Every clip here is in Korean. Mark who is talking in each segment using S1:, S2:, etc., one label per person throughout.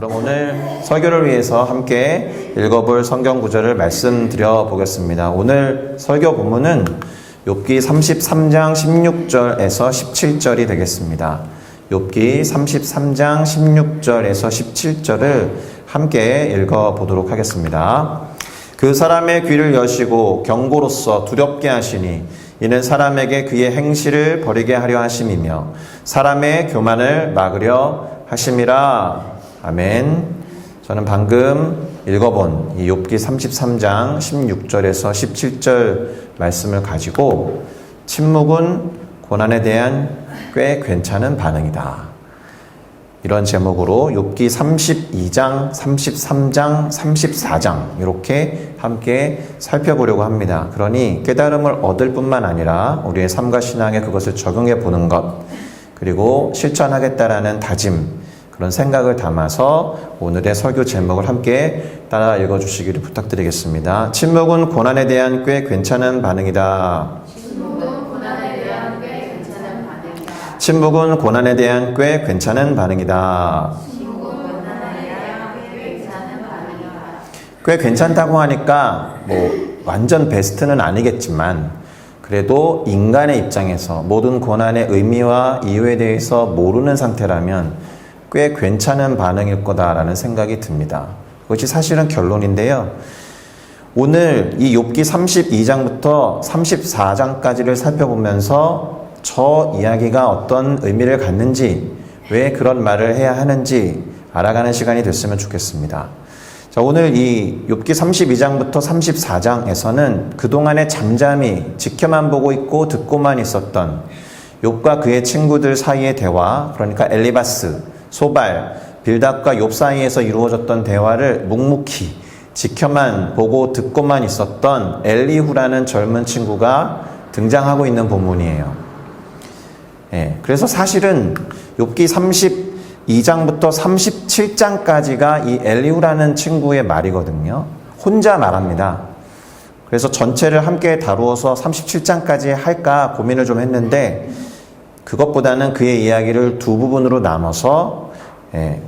S1: 그럼 오늘 설교를 위해서 함께 읽어볼 성경 구절을 말씀드려 보겠습니다. 오늘 설교 본문은 욥기 33장 16절에서 17절이 되겠습니다. 욥기 33장 16절에서 17절을 함께 읽어보도록 하겠습니다. 그 사람의 귀를 여시고 경고로써 두렵게 하시니 이는 사람에게 그의 행실을 버리게 하려 하심이며 사람의 교만을 막으려 하심이라. 아멘. 저는 방금 읽어본 이 욥기 33장 16절에서 17절 말씀을 가지고 침묵은 고난에 대한 꽤 괜찮은 반응이다, 이런 제목으로 욥기 32장, 33장, 34장 이렇게 함께 살펴보려고 합니다. 그러니 깨달음을 얻을 뿐만 아니라 우리의 삶과 신앙에 그것을 적용해 보는 것, 그리고 실천하겠다라는 다짐, 그런 생각을 담아서 오늘의 설교 제목을 함께 따라 읽어주시기를 부탁드리겠습니다. 침묵은 고난에 대한 꽤 괜찮은 반응이다.
S2: 침묵은 고난에 대한 꽤 괜찮은 반응이다.
S1: 침묵은 고난에 대한 꽤 괜찮은 반응이다. 꽤 괜찮다고 하니까 완전 베스트는 아니겠지만 그래도 인간의 입장에서 모든 고난의 의미와 이유에 대해서 모르는 상태라면 꽤 괜찮은 반응일 거다라는 생각이 듭니다. 그것이 사실은 결론인데요. 오늘 이 욥기 32장부터 34장까지를 살펴보면서 저 이야기가 어떤 의미를 갖는지, 왜 그런 말을 해야 하는지 알아가는 시간이 됐으면 좋겠습니다. 자, 오늘 이 욥기 32장부터 34장에서는 그동안에 잠잠히 지켜만 보고 있고 듣고만 있었던 욥과 그의 친구들 사이의 대화, 그러니까 엘리바스, 소발, 빌닷과 욥 사이에서 이루어졌던 대화를 묵묵히 지켜만 보고 듣고만 있었던 엘리후라는 젊은 친구가 등장하고 있는 본문이에요. 그래서 사실은 욥기 32장부터 37장까지가 이 엘리후라는 친구의 말이거든요. 혼자 말합니다. 그래서 전체를 함께 다루어서 37장까지 할까 고민을 좀 했는데 그것보다는 그의 이야기를 두 부분으로 나눠서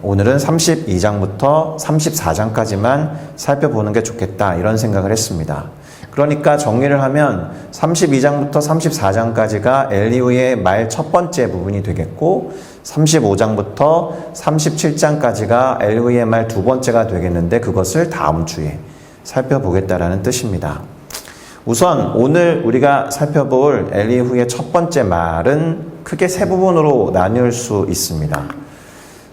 S1: 오늘은 32장부터 34장까지만 살펴보는 게 좋겠다, 이런 생각을 했습니다. 그러니까 정리를 하면 32장부터 34장까지가 엘리후의 말 첫 번째 부분이 되겠고 35장부터 37장까지가 엘리후의 말 두 번째가 되겠는데 그것을 다음 주에 살펴보겠다라는 뜻입니다. 우선 오늘 우리가 살펴볼 엘리후의 첫 번째 말은 크게 세 부분으로 나눌 수 있습니다.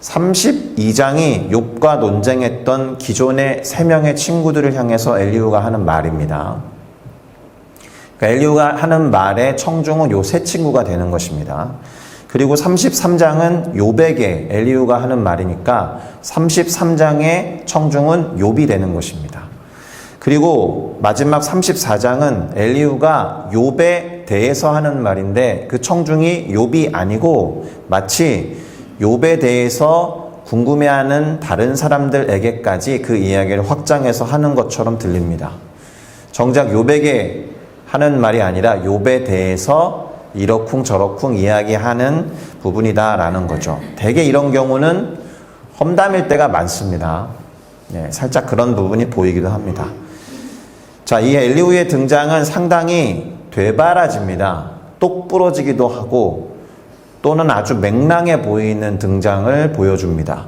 S1: 32장이 욥과 논쟁했던 기존의 세 명의 친구들을 향해서 엘리후가 하는 말입니다. 그러니까 엘리후가 하는 말의 청중은 요 세 친구가 되는 것입니다. 그리고 33장은 욥에게 엘리후가 하는 말이니까 33장의 청중은 욥이 되는 것입니다. 그리고 마지막 34장은 엘리후가 욥에 대해서 하는 말인데 그 청중이 욥이 아니고 마치 욥에 대해서 궁금해하는 다른 사람들에게까지 그 이야기를 확장해서 하는 것처럼 들립니다. 정작 욥에게 하는 말이 아니라 욥에 대해서 이러쿵 저러쿵 이야기하는 부분이다라는 거죠. 대개 이런 경우는 험담일 때가 많습니다. 살짝 그런 부분이 보이기도 합니다. 자, 이 엘리후의 등장은 상당히 되바라집니다. 똑부러지기도 하고 또는 아주 맹랑해 보이는 등장을 보여줍니다.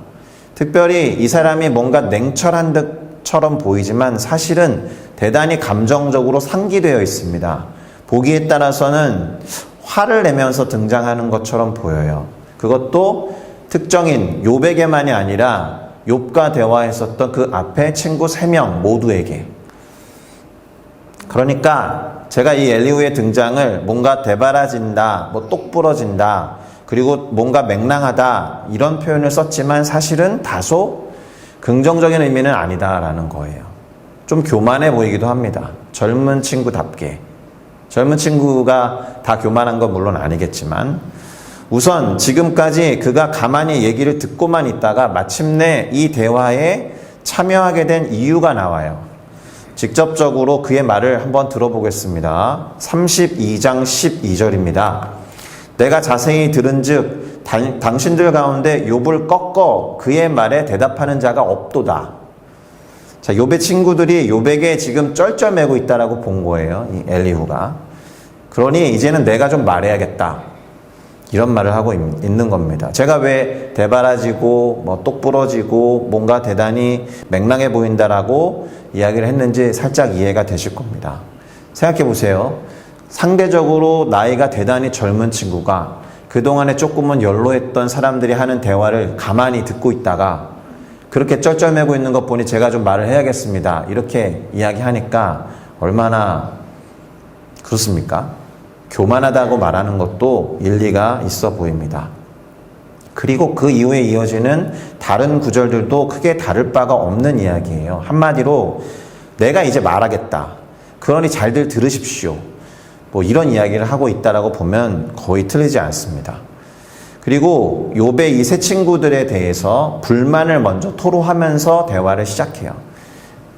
S1: 특별히 이 사람이 뭔가 냉철한 듯처럼 보이지만 사실은 대단히 감정적으로 상기되어 있습니다. 보기에 따라서는 화를 내면서 등장하는 것처럼 보여요. 그것도 특정인 욥에게만이 아니라 욥과 대화했었던 그 앞에 친구 3명 모두에게. 그러니까 제가 이 엘리후의 등장을 뭔가 되바라진다, 똑부러진다, 그리고 뭔가 맹랑하다 이런 표현을 썼지만 사실은 다소 긍정적인 의미는 아니다라는 거예요. 좀 교만해 보이기도 합니다. 젊은 친구답게. 젊은 친구가 다 교만한 건 물론 아니겠지만 우선 지금까지 그가 가만히 얘기를 듣고만 있다가 마침내 이 대화에 참여하게 된 이유가 나와요. 직접적으로 그의 말을 한번 들어보겠습니다. 32장 12절입니다. 내가 자세히 들은즉 당신들 가운데 욥을 꺾어 그의 말에 대답하는 자가 없도다. 자, 욥의 친구들이 욥에게 지금 쩔쩔매고 있다라고 본 거예요. 이 엘리후가. 그러니 이제는 내가 좀 말해야겠다. 이런 말을 하고 있는 겁니다. 제가 왜 대바라지고 뭐 똑부러지고 뭔가 대단히 맹랑해 보인다라고 이야기를 했는지 살짝 이해가 되실 겁니다. 생각해 보세요. 상대적으로 나이가 대단히 젊은 친구가 그동안에 조금은 연로했던 사람들이 하는 대화를 가만히 듣고 있다가 그렇게 쩔쩔매고 있는 것 보니 제가 좀 말을 해야겠습니다. 이렇게 이야기하니까 얼마나 그렇습니까? 교만하다고 말하는 것도 일리가 있어 보입니다. 그리고 그 이후에 이어지는 다른 구절들도 크게 다를 바가 없는 이야기예요. 한마디로 내가 이제 말하겠다. 그러니 잘들 들으십시오. 뭐 이런 이야기를 하고 있다라고 보면 거의 틀리지 않습니다. 그리고 욥의 이 세 친구들에 대해서 불만을 먼저 토로하면서 대화를 시작해요.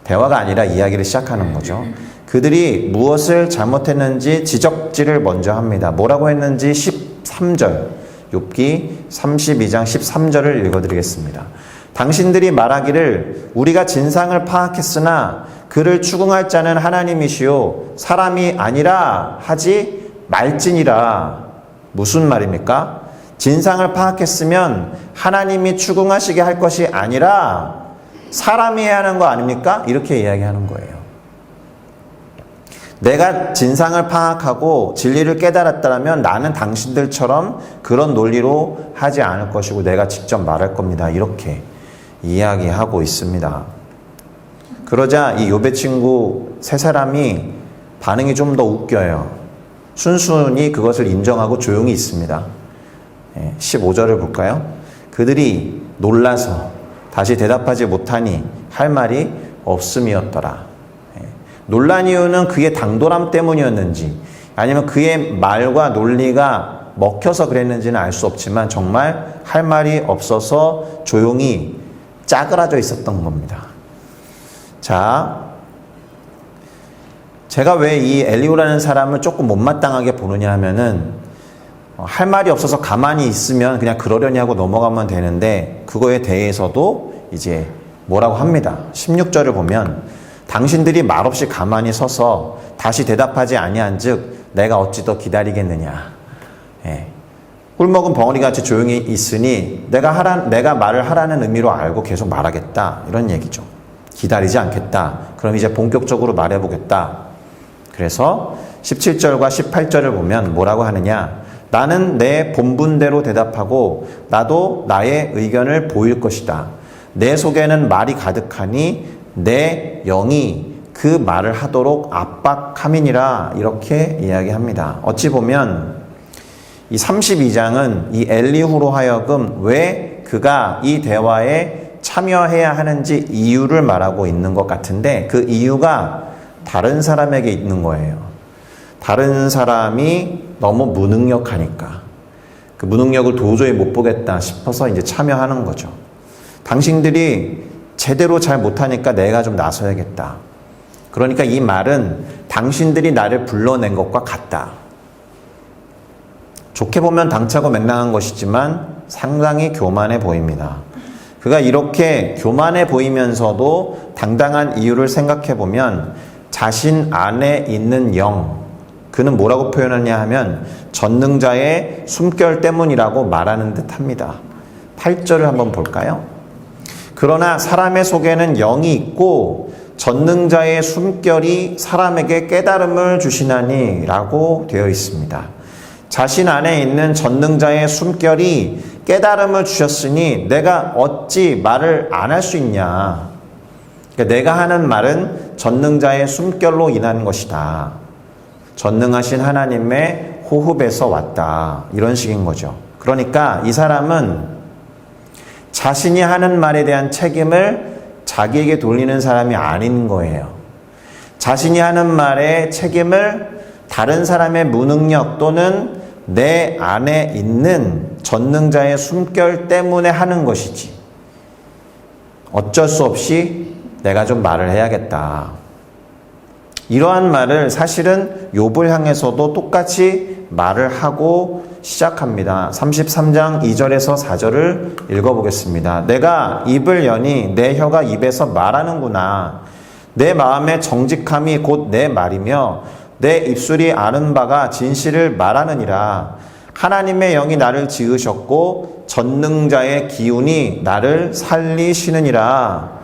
S1: 대화가 아니라 이야기를 시작하는 거죠. 그들이 무엇을 잘못했는지 지적질을 먼저 합니다. 뭐라고 했는지 13절, 욥기 32장 13절을 읽어드리겠습니다. 당신들이 말하기를 우리가 진상을 파악했으나 그를 추궁할 자는 하나님이시요 사람이 아니라 하지 말지니라. 무슨 말입니까? 진상을 파악했으면 하나님이 추궁하시게 할 것이 아니라 사람이 해야 하는 거 아닙니까? 이렇게 이야기하는 거예요. 내가 진상을 파악하고 진리를 깨달았다면 나는 당신들처럼 그런 논리로 하지 않을 것이고 내가 직접 말할 겁니다. 이렇게 이야기하고 있습니다. 그러자 이 욥의 친구 세 사람이 반응이 좀 더 웃겨요. 순순히 그것을 인정하고 조용히 있습니다. 15절을 볼까요? 그들이 놀라서 다시 대답하지 못하니 할 말이 없음이었더라. 놀란 이유는 그의 당돌함 때문이었는지 아니면 그의 말과 논리가 먹혀서 그랬는지는 알 수 없지만 정말 할 말이 없어서 조용히 짜그라져 있었던 겁니다. 자, 제가 왜 이 엘리후라는 사람을 조금 못마땅하게 보느냐 하면은 할 말이 없어서 가만히 있으면 그냥 그러려니 하고 넘어가면 되는데 그거에 대해서도 이제 뭐라고 합니다. 16절을 보면 당신들이 말없이 가만히 서서 다시 대답하지 아니한즉 내가 어찌 더 기다리겠느냐. 꿀먹은 벙어리같이 조용히 있으니 내가 말을 하라는 의미로 알고 계속 말하겠다. 이런 얘기죠. 기다리지 않겠다. 그럼 이제 본격적으로 말해보겠다. 그래서 17절과 18절을 보면 뭐라고 하느냐. 나는 내 본분대로 대답하고 나도 나의 의견을 보일 것이다. 내 속에는 말이 가득하니 내 영이 그 말을 하도록 압박함이니라. 이렇게 이야기합니다. 어찌 보면 이 32장은 이 엘리후로 하여금 왜 그가 이 대화에 참여해야 하는지 이유를 말하고 있는 것 같은데 그 이유가 다른 사람에게 있는 거예요. 다른 사람이 너무 무능력하니까 그 무능력을 도저히 못 보겠다 싶어서 이제 참여하는 거죠. 당신들이 제대로 잘 못하니까 내가 좀 나서야겠다. 그러니까 이 말은 당신들이 나를 불러낸 것과 같다. 좋게 보면 당차고 맹랑한 것이지만 상당히 교만해 보입니다. 그가 이렇게 교만해 보이면서도 당당한 이유를 생각해 보면 자신 안에 있는 영, 그는 뭐라고 표현하냐 하면 전능자의 숨결 때문이라고 말하는 듯 합니다. 8절을 한번 볼까요? 그러나 사람의 속에는 영이 있고 전능자의 숨결이 사람에게 깨달음을 주시나니 라고 되어 있습니다. 자신 안에 있는 전능자의 숨결이 깨달음을 주셨으니 내가 어찌 말을 안 할 수 있냐. 그러니까 내가 하는 말은 전능자의 숨결로 인한 것이다. 전능하신 하나님의 호흡에서 왔다. 이런 식인 거죠. 그러니까 이 사람은 자신이 하는 말에 대한 책임을 자기에게 돌리는 사람이 아닌 거예요. 자신이 하는 말의 책임을 다른 사람의 무능력 또는 내 안에 있는 전능자의 숨결 때문에 하는 것이지. 어쩔 수 없이 내가 좀 말을 해야겠다. 이러한 말을 사실은 욥을 향해서도 똑같이 말을 하고 시작합니다. 33장 2절에서 4절을 읽어보겠습니다. 내가 입을 여니 내 혀가 입에서 말하는구나. 내 마음의 정직함이 곧 내 말이며 내 입술이 아는 바가 진실을 말하느니라. 하나님의 영이 나를 지으셨고 전능자의 기운이 나를 살리시느니라.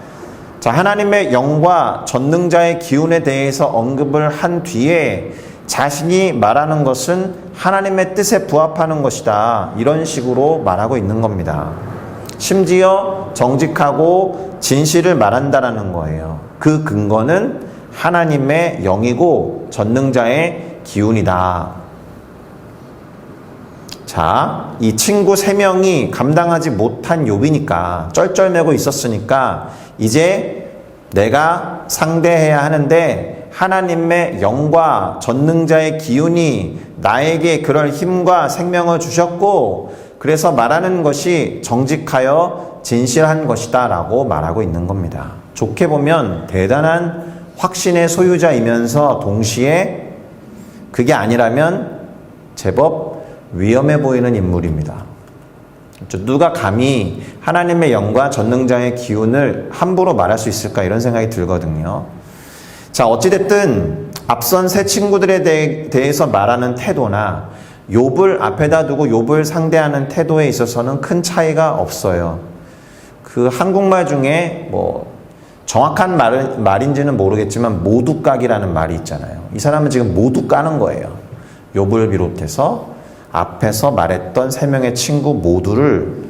S1: 자, 하나님의 영과 전능자의 기운에 대해서 언급을 한 뒤에 자신이 말하는 것은 하나님의 뜻에 부합하는 것이다. 이런 식으로 말하고 있는 겁니다. 심지어 정직하고 진실을 말한다라는 거예요. 그 근거는 하나님의 영이고 전능자의 기운이다. 자, 이 친구 3명이 감당하지 못한 욥이니까 쩔쩔매고 있었으니까 이제 내가 상대해야 하는데 하나님의 영과 전능자의 기운이 나에게 그럴 힘과 생명을 주셨고 그래서 말하는 것이 정직하여 진실한 것이다 라고 말하고 있는 겁니다. 좋게 보면 대단한 확신의 소유자이면서 동시에 그게 아니라면 제법 위험해 보이는 인물입니다. 누가 감히 하나님의 영과 전능자의 기운을 함부로 말할 수 있을까 이런 생각이 들거든요. 자, 어찌됐든 앞선 세 친구들에 대해서 말하는 태도나 욥을 앞에다 두고 욥을 상대하는 태도에 있어서는 큰 차이가 없어요. 그 한국말 중에 뭐 정확한 말인지는 모르겠지만 모두깍이라는 말이 있잖아요. 이 사람은 지금 모두 까는 거예요. 욥을 비롯해서 앞에서 말했던 3명의 친구 모두를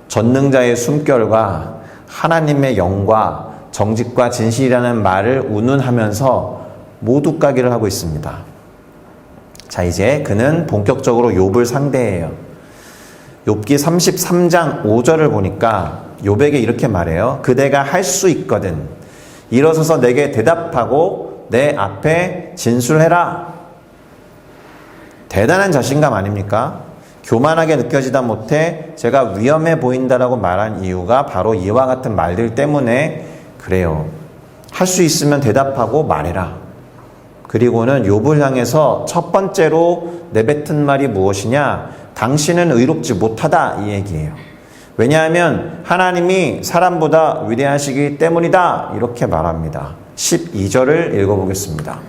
S1: 전능자의 숨결과 하나님의 영과 정직과 진실이라는 말을 운운하면서 모두까기를 하고 있습니다. 자, 이제 그는 본격적으로 욥을 상대해요. 욥기 33장 5절을 보니까 욥에게 이렇게 말해요. 그대가 할 수 있거든 일어서서 내게 대답하고 내 앞에 진술해라. 대단한 자신감 아닙니까? 교만하게 느껴지다 못해 제가 위험해 보인다라고 말한 이유가 바로 이와 같은 말들 때문에 그래요. 할 수 있으면 대답하고 말해라. 그리고는 욥을 향해서 첫 번째로 내뱉은 말이 무엇이냐? 당신은 의롭지 못하다 이 얘기예요. 왜냐하면 하나님이 사람보다 위대하시기 때문이다 이렇게 말합니다. 12절을 읽어보겠습니다.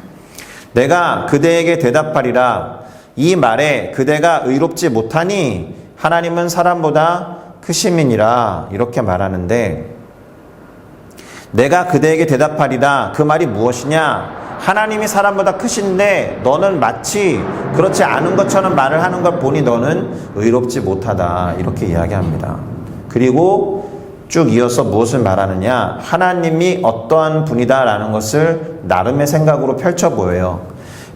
S1: 내가 그대에게 대답하리라. 이 말에 그대가 의롭지 못하니 하나님은 사람보다 크심이니라 이렇게 말하는데 내가 그대에게 대답하리라 그 말이 무엇이냐? 하나님이 사람보다 크신데 너는 마치 그렇지 않은 것처럼 말을 하는 걸 보니 너는 의롭지 못하다 이렇게 이야기합니다. 그리고 쭉 이어서 무엇을 말하느냐? 하나님이 어떠한 분이다 라는 것을 나름의 생각으로 펼쳐 보여요.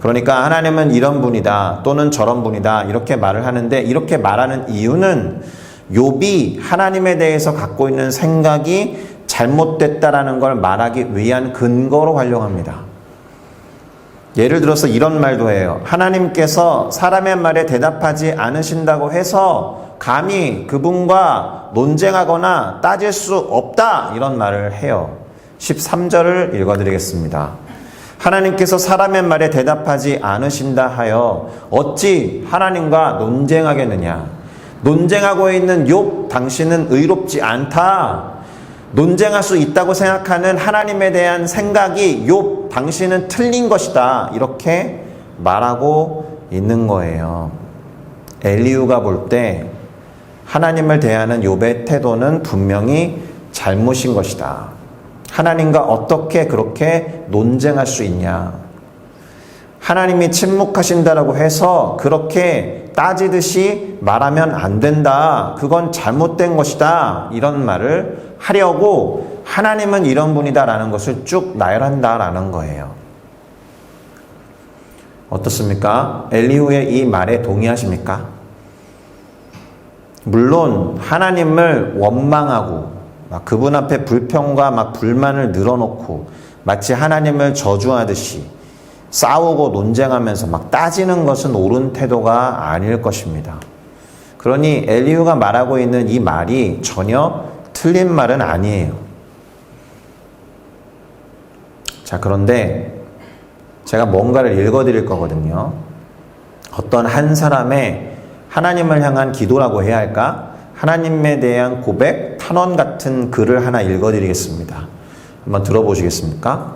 S1: 그러니까 하나님은 이런 분이다 또는 저런 분이다 이렇게 말을 하는데 이렇게 말하는 이유는 욥이 하나님에 대해서 갖고 있는 생각이 잘못됐다라는 걸 말하기 위한 근거로 활용합니다. 예를 들어서 이런 말도 해요. 하나님께서 사람의 말에 대답하지 않으신다고 해서 감히 그분과 논쟁하거나 따질 수 없다 이런 말을 해요. 13절을 읽어드리겠습니다. 하나님께서 사람의 말에 대답하지 않으신다 하여 어찌 하나님과 논쟁하겠느냐? 논쟁하고 있는 욥 당신은 의롭지 않다. 논쟁할 수 있다고 생각하는 하나님에 대한 생각이 욥 당신은 틀린 것이다. 이렇게 말하고 있는 거예요. 엘리후가 볼 때 하나님을 대하는 욥의 태도는 분명히 잘못인 것이다. 하나님과 어떻게 그렇게 논쟁할 수 있냐? 하나님이 침묵하신다라고 해서 그렇게 따지듯이 말하면 안 된다. 그건 잘못된 것이다. 이런 말을 하려고 하나님은 이런 분이다라는 것을 쭉 나열한다라는 거예요. 어떻습니까? 엘리후의 이 말에 동의하십니까? 물론 하나님을 원망하고 막 그분 앞에 불평과 막 불만을 늘어놓고 마치 하나님을 저주하듯이 싸우고 논쟁하면서 막 따지는 것은 옳은 태도가 아닐 것입니다. 그러니 엘리후가 말하고 있는 이 말이 전혀 틀린 말은 아니에요. 자, 그런데 제가 뭔가를 읽어드릴 거거든요. 어떤 한 사람의 하나님을 향한 기도라고 해야 할까? 하나님에 대한 고백, 탄원 같은 글을 하나 읽어드리겠습니다. 한번 들어보시겠습니까?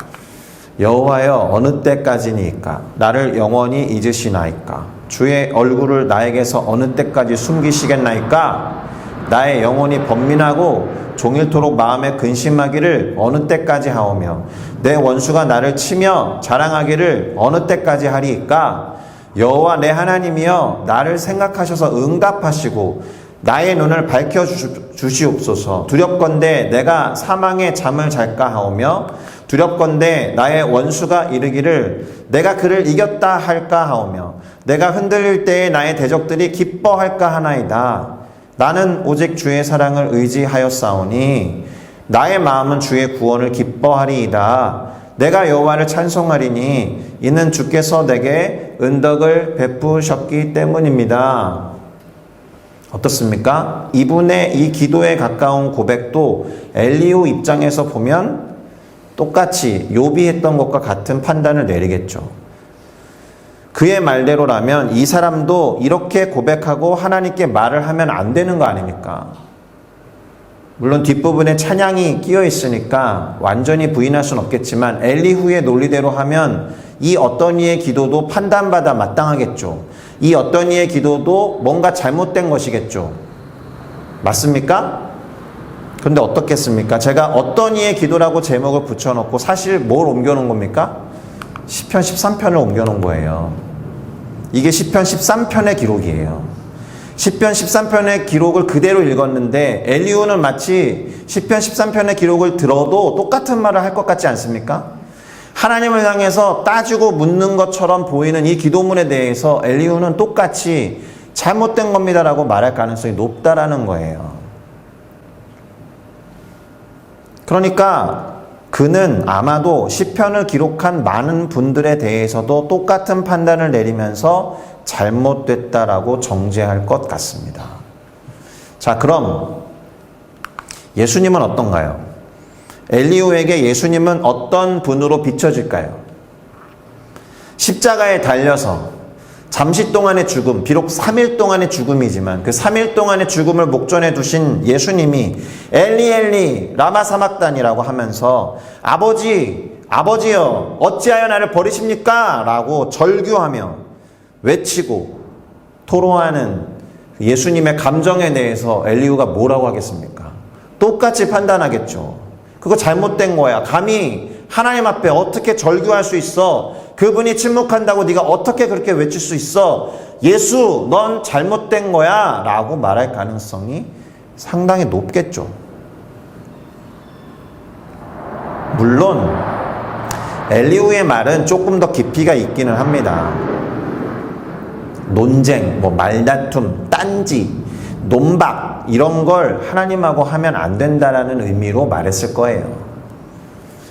S1: 여호와여, 어느 때까지니까 나를 영원히 잊으시나이까? 주의 얼굴을 나에게서 어느 때까지 숨기시겠나이까? 나의 영혼이 번민하고 종일토록 마음에 근심하기를 어느 때까지 하오며 내 원수가 나를 치며 자랑하기를 어느 때까지 하리이까? 여호와 내 하나님이여, 나를 생각하셔서 응답하시고 나의 눈을 밝혀주시옵소서. 두렵건대 내가 사망의 잠을 잘까 하오며 두렵건대 나의 원수가 이르기를 내가 그를 이겼다 할까 하오며 내가 흔들릴 때에 나의 대적들이 기뻐할까 하나이다. 나는 오직 주의 사랑을 의지하였사오니 나의 마음은 주의 구원을 기뻐하리이다. 내가 여호와를 찬송하리니 이는 주께서 내게 은덕을 베푸셨기 때문입니다. 어떻습니까? 이분의 이 기도에 가까운 고백도 엘리후 입장에서 보면 똑같이 욥이 했던 것과 같은 판단을 내리겠죠. 그의 말대로라면 이 사람도 이렇게 고백하고 하나님께 말을 하면 안 되는 거 아닙니까? 물론 뒷부분에 찬양이 끼어 있으니까 완전히 부인할 수는 없겠지만 엘리후의 논리대로 하면 이 어떤 이의 기도도 판단받아 마땅하겠죠. 이 어떤 이의 기도도 뭔가 잘못된 것이겠죠. 맞습니까? 그런데 어떻겠습니까? 제가 어떤 이의 기도라고 제목을 붙여놓고 사실 뭘 옮겨놓은 겁니까? 시편 13편을 옮겨놓은 거예요. 이게 시편 13편의 기록이에요. 시편 13편의 기록을 그대로 읽었는데 엘리후는 마치 시편 13편의 기록을 들어도 똑같은 말을 할 것 같지 않습니까? 하나님을 향해서 따지고 묻는 것처럼 보이는 이 기도문에 대해서 엘리후는 똑같이 잘못된 겁니다라고 말할 가능성이 높다라는 거예요. 그러니까 그는 아마도 시편을 기록한 많은 분들에 대해서도 똑같은 판단을 내리면서 잘못됐다라고 정죄할 것 같습니다. 자, 그럼 예수님은 어떤가요? 엘리후에게 예수님은 어떤 분으로 비춰질까요? 십자가에 달려서 잠시 동안의 죽음, 비록 3일 동안의 죽음이지만 그 3일 동안의 죽음을 목전에 두신 예수님이 엘리 엘리 라마 사막단이라고 하면서 아버지여 어찌하여 나를 버리십니까? 라고 절규하며 외치고 토로하는 예수님의 감정에 대해서 엘리후가 뭐라고 하겠습니까? 똑같이 판단하겠죠. 그거 잘못된 거야. 감히 하나님 앞에 어떻게 절규할 수 있어? 그분이 침묵한다고 네가 어떻게 그렇게 외칠 수 있어? 예수, 넌 잘못된 거야 라고 말할 가능성이 상당히 높겠죠. 물론 엘리후의 말은 조금 더 깊이가 있기는 합니다. 논쟁, 말다툼, 딴지, 논박 이런 걸 하나님하고 하면 안 된다라는 의미로 말했을 거예요.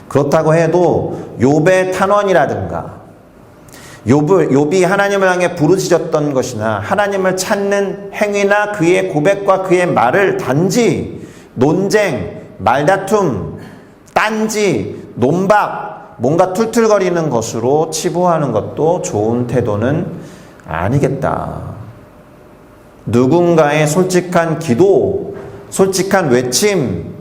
S1: 그렇다고 해도 욥의 탄원이라든가 욥이 하나님을 향해 부르짖었던 것이나 하나님을 찾는 행위나 그의 고백과 그의 말을 단지 논쟁, 말다툼, 딴지, 논박, 뭔가 툴툴거리는 것으로 치부하는 것도 좋은 태도는 아니겠다. 누군가의 솔직한 기도, 솔직한 외침,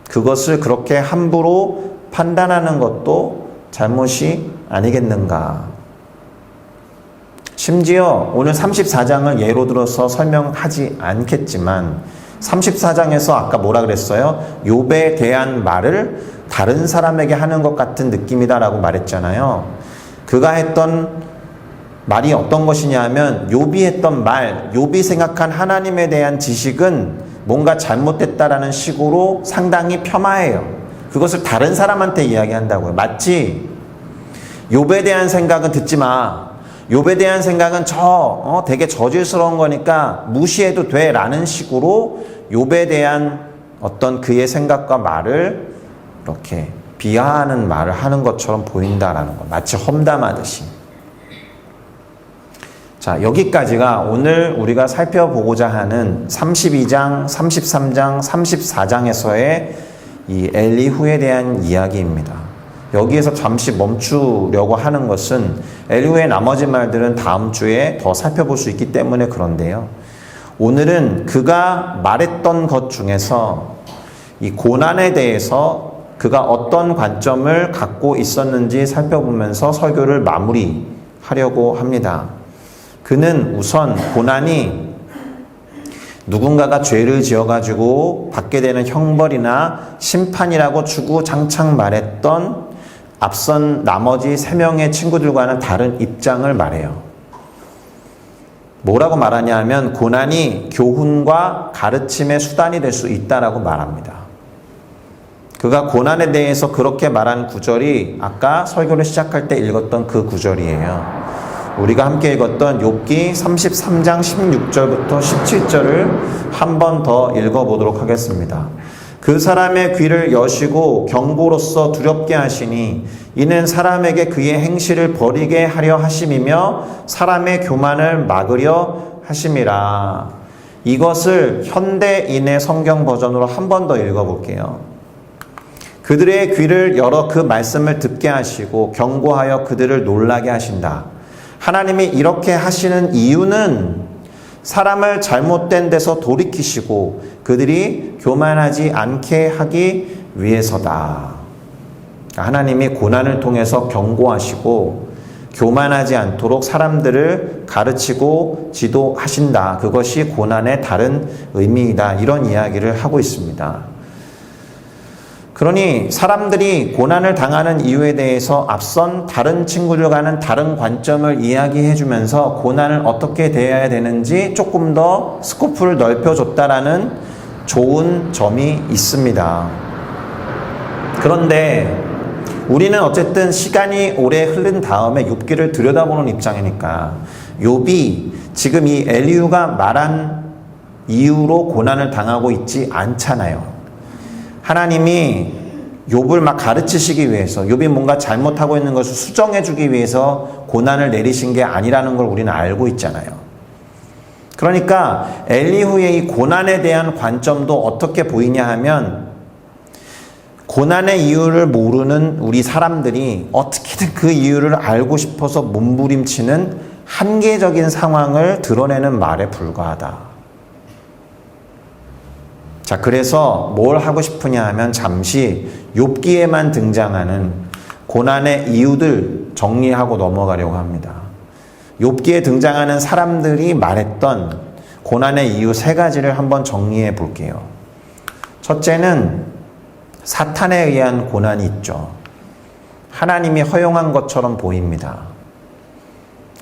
S1: 그것을 그렇게 함부로 판단하는 것도 잘못이 아니겠는가. 심지어 오늘 34장을 예로 들어서 설명하지 않겠지만 34장에서 아까 뭐라 그랬어요? 욥에 대한 말을 다른 사람에게 하는 것 같은 느낌이다라고 말했잖아요. 그가 했던 말이 어떤 것이냐 하면 욥이 했던 말, 욥이 생각한 하나님에 대한 지식은 뭔가 잘못됐다라는 식으로 상당히 폄하해요. 그것을 다른 사람한테 이야기한다고요. 마치 욥에 대한 생각은 듣지 마. 욥에 대한 생각은 되게 저질스러운 거니까 무시해도 돼 라는 식으로 욥에 대한 어떤 그의 생각과 말을 이렇게 비하하는 말을 하는 것처럼 보인다라는 거. 마치 험담하듯이. 자, 여기까지가 오늘 우리가 살펴보고자 하는 32장, 33장, 34장에서의 이 엘리후에 대한 이야기입니다. 여기에서 잠시 멈추려고 하는 것은 엘리후의 나머지 말들은 다음 주에 더 살펴볼 수 있기 때문에 그런데요. 오늘은 그가 말했던 것 중에서 이 고난에 대해서 그가 어떤 관점을 갖고 있었는지 살펴보면서 설교를 마무리하려고 합니다. 그는 우선 고난이 누군가가 죄를 지어가지고 받게 되는 형벌이나 심판이라고 주구장창 말했던 앞선 나머지 3명의 친구들과는 다른 입장을 말해요. 뭐라고 말하냐 하면 고난이 교훈과 가르침의 수단이 될 수 있다라고 말합니다. 그가 고난에 대해서 그렇게 말한 구절이 아까 설교를 시작할 때 읽었던 그 구절이에요. 우리가 함께 읽었던 욥기 33장 16절부터 17절을 한 번 더 읽어보도록 하겠습니다. 그 사람의 귀를 여시고 경고로써 두렵게 하시니 이는 사람에게 그의 행실을 버리게 하려 하심이며 사람의 교만을 막으려 하심이라. 이것을 현대인의 성경 버전으로 한 번 더 읽어볼게요. 그들의 귀를 열어 그 말씀을 듣게 하시고 경고하여 그들을 놀라게 하신다. 하나님이 이렇게 하시는 이유는 사람을 잘못된 데서 돌이키시고 그들이 교만하지 않게 하기 위해서다. 하나님이 고난을 통해서 경고하시고 교만하지 않도록 사람들을 가르치고 지도하신다. 그것이 고난의 다른 의미이다. 이런 이야기를 하고 있습니다. 그러니 사람들이 고난을 당하는 이유에 대해서 앞선 다른 친구들과는 다른 관점을 이야기해 주면서 고난을 어떻게 대해야 되는지 조금 더 스코프를 넓혀줬다라는 좋은 점이 있습니다. 그런데 우리는 어쨌든 시간이 오래 흐른 다음에 욥기를 들여다보는 입장이니까 욥이 지금 이 엘리후가 말한 이유로 고난을 당하고 있지 않잖아요. 하나님이 욥을 막 가르치시기 위해서 욥이 뭔가 잘못하고 있는 것을 수정해 주기 위해서 고난을 내리신 게 아니라는 걸 우리는 알고 있잖아요. 그러니까 엘리후의 이 고난에 대한 관점도 어떻게 보이냐 하면 고난의 이유를 모르는 우리 사람들이 어떻게든 그 이유를 알고 싶어서 몸부림치는 한계적인 상황을 드러내는 말에 불과하다. 자, 그래서 뭘 하고 싶으냐 하면 잠시 욥기에만 등장하는 고난의 이유들 정리하고 넘어가려고 합니다. 욥기에 등장하는 사람들이 말했던 고난의 이유 3가지를 한번 정리해 볼게요. 첫째는 사탄에 의한 고난이 있죠. 하나님이 허용한 것처럼 보입니다.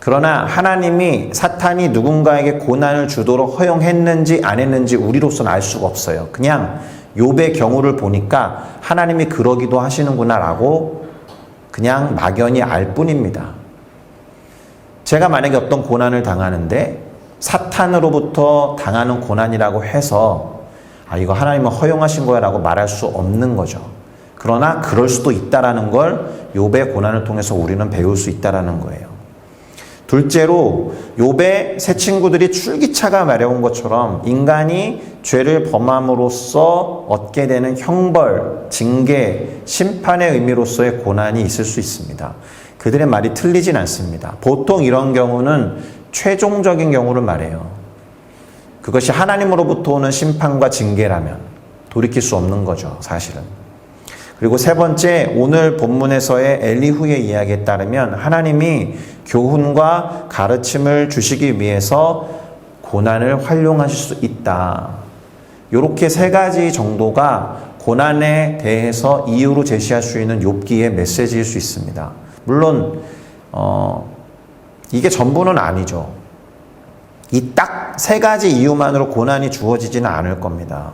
S1: 그러나 하나님이 사탄이 누군가에게 고난을 주도록 허용했는지 안 했는지 우리로서는 알 수가 없어요. 그냥 욥의 경우를 보니까 하나님이 그러기도 하시는구나 라고 그냥 막연히 알 뿐입니다. 제가 만약에 어떤 고난을 당하는데 사탄으로부터 당하는 고난이라고 해서 이거 하나님은 허용하신 거야 라고 말할 수 없는 거죠. 그러나 그럴 수도 있다라는 걸 욥의 고난을 통해서 우리는 배울 수 있다라는 거예요. 둘째로 욥의 세 친구들이 출기차가 마려운 것처럼 인간이 죄를 범함으로써 얻게 되는 형벌, 징계, 심판의 의미로서의 고난이 있을 수 있습니다. 그들의 말이 틀리진 않습니다. 보통 이런 경우는 최종적인 경우를 말해요. 그것이 하나님으로부터 오는 심판과 징계라면 돌이킬 수 없는 거죠, 사실은. 그리고 세 번째, 오늘 본문에서의 엘리후의 이야기에 따르면 하나님이 교훈과 가르침을 주시기 위해서 고난을 활용하실 수 있다. 이렇게 3가지 정도가 고난에 대해서 이유로 제시할 수 있는 욥기의 메시지일 수 있습니다. 물론 이게 전부는 아니죠. 이 딱 3가지 이유만으로 고난이 주어지지는 않을 겁니다.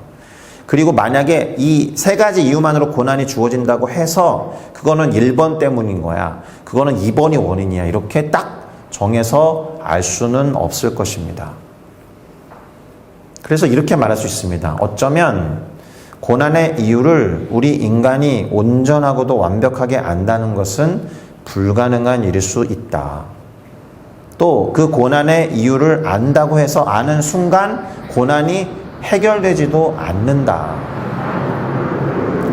S1: 그리고 만약에 이 3가지 이유만으로 고난이 주어진다고 해서 그거는 1번 때문인 거야, 그거는 2번이 원인이야, 이렇게 딱 정해서 알 수는 없을 것입니다. 그래서 이렇게 말할 수 있습니다. 어쩌면 고난의 이유를 우리 인간이 온전하고도 완벽하게 안다는 것은 불가능한 일일 수 있다. 또 그 고난의 이유를 안다고 해서 아는 순간 고난이 해결되지도 않는다.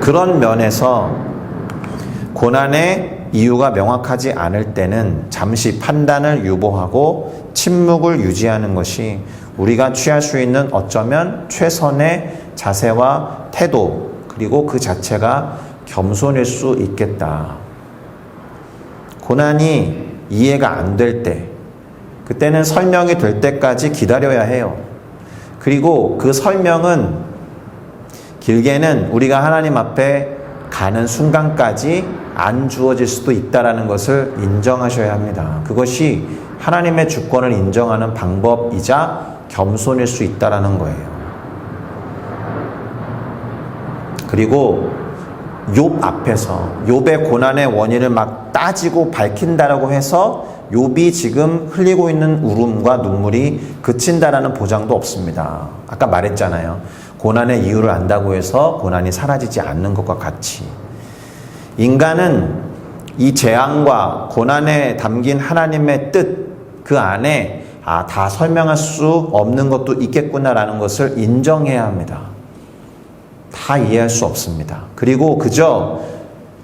S1: 그런 면에서 고난의 이유가 명확하지 않을 때는 잠시 판단을 유보하고 침묵을 유지하는 것이 우리가 취할 수 있는 어쩌면 최선의 자세와 태도, 그리고 그 자체가 겸손일 수 있겠다. 고난이 이해가 안 될 때, 그때는 설명이 될 때까지 기다려야 해요. 그리고 그 설명은 길게는 우리가 하나님 앞에 가는 순간까지 안 주어질 수도 있다는 것을 인정하셔야 합니다. 그것이 하나님의 주권을 인정하는 방법이자 겸손일 수 있다는 거예요. 그리고 욥 앞에서 욥의 고난의 원인을 막 따지고 밝힌다라고 해서 욥이 지금 흘리고 있는 울음과 눈물이 그친다라는 보장도 없습니다. 아까 말했잖아요. 고난의 이유를 안다고 해서 고난이 사라지지 않는 것과 같이 인간은 이 재앙과 고난에 담긴 하나님의 뜻 그 안에 다 설명할 수 없는 것도 있겠구나라는 것을 인정해야 합니다. 다 이해할 수 없습니다. 그리고 그저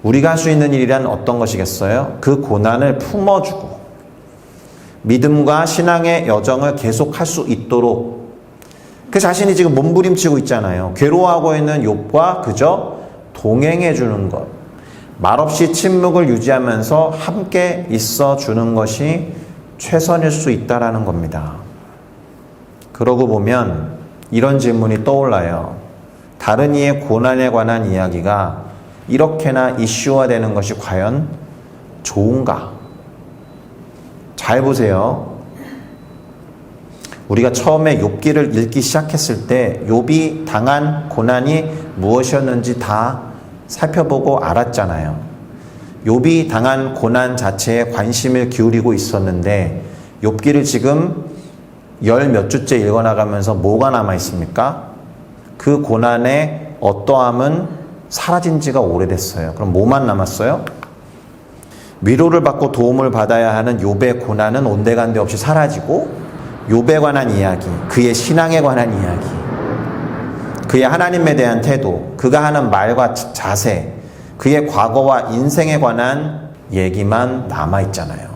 S1: 우리가 할 수 있는 일이란 어떤 것이겠어요? 그 고난을 품어주고 믿음과 신앙의 여정을 계속할 수 있도록 그 자신이 지금 몸부림치고 있잖아요. 괴로워하고 있는 욥과 그저 동행해 주는 것, 말없이 침묵을 유지하면서 함께 있어 주는 것이 최선일 수 있다라는 겁니다. 그러고 보면 이런 질문이 떠올라요. 다른 이의 고난에 관한 이야기가 이렇게나 이슈화되는 것이 과연 좋은가? 잘 보세요. 우리가 처음에 욥기를 읽기 시작했을 때 욥이 당한 고난이 무엇이었는지 다 살펴보고 알았잖아요. 욥이 당한 고난 자체에 관심을 기울이고 있었는데 욥기를 지금 열 몇 주째 읽어나가면서 뭐가 남아 있습니까? 그 고난의 어떠함은 사라진 지가 오래됐어요. 그럼 뭐만 남았어요? 위로를 받고 도움을 받아야 하는 욥의 고난은 온데간데 없이 사라지고 욥에 관한 이야기, 그의 신앙에 관한 이야기, 그의 하나님에 대한 태도, 그가 하는 말과 자세, 그의 과거와 인생에 관한 얘기만 남아있잖아요.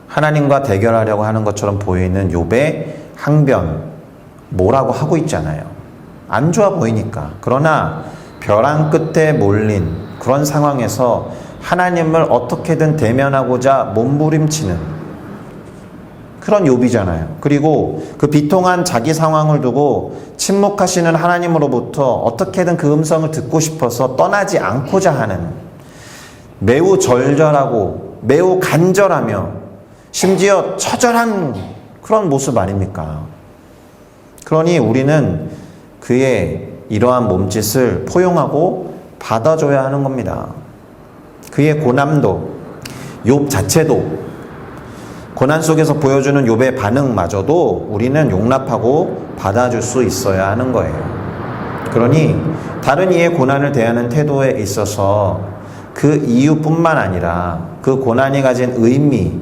S1: 하나님과 대결하려고 하는 것처럼 보이는 욥의 항변, 뭐라고 하고 있잖아요. 안 좋아 보이니까. 그러나 벼랑 끝에 몰린 그런 상황에서 하나님을 어떻게든 대면하고자 몸부림치는 그런 욥이잖아요. 그리고 그 비통한 자기 상황을 두고 침묵하시는 하나님으로부터 어떻게든 그 음성을 듣고 싶어서 떠나지 않고자 하는 매우 절절하고 매우 간절하며 심지어 처절한 그런 모습 아닙니까? 그러니 우리는 그의 이러한 몸짓을 포용하고 받아줘야 하는 겁니다. 그의 고난도, 욥 자체도, 고난 속에서 보여주는 욥의 반응마저도 우리는 용납하고 받아줄 수 있어야 하는 거예요. 그러니 다른 이의 고난을 대하는 태도에 있어서 그 이유뿐만 아니라 그 고난이 가진 의미,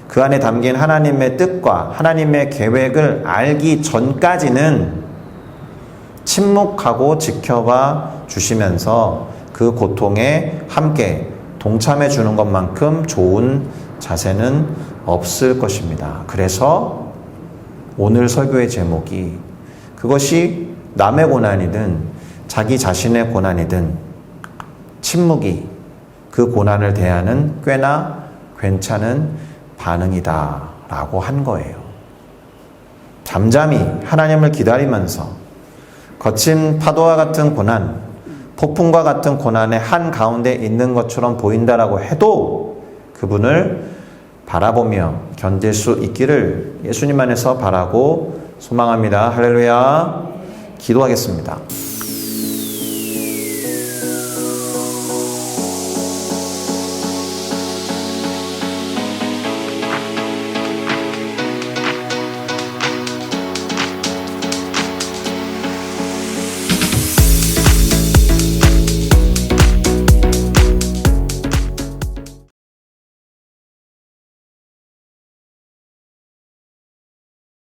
S1: 그 안에 담긴 하나님의 뜻과 하나님의 계획을 알기 전까지는 침묵하고 지켜봐 주시면서 그 고통에 함께 동참해 주는 것만큼 좋은 자세는 없을 것입니다. 그래서 오늘 설교의 제목이 그것이 남의 고난이든 자기 자신의 고난이든 침묵이 그 고난을 대하는 꽤나 괜찮은 반응이다 라고 한 거예요. 잠잠히 하나님을 기다리면서 거친 파도와 같은 고난, 폭풍과 같은 고난의 한가운데 있는 것처럼 보인다라고 해도 그분을 바라보며 견딜 수 있기를 예수님 안에서 바라고 소망합니다. 할렐루야. 기도하겠습니다.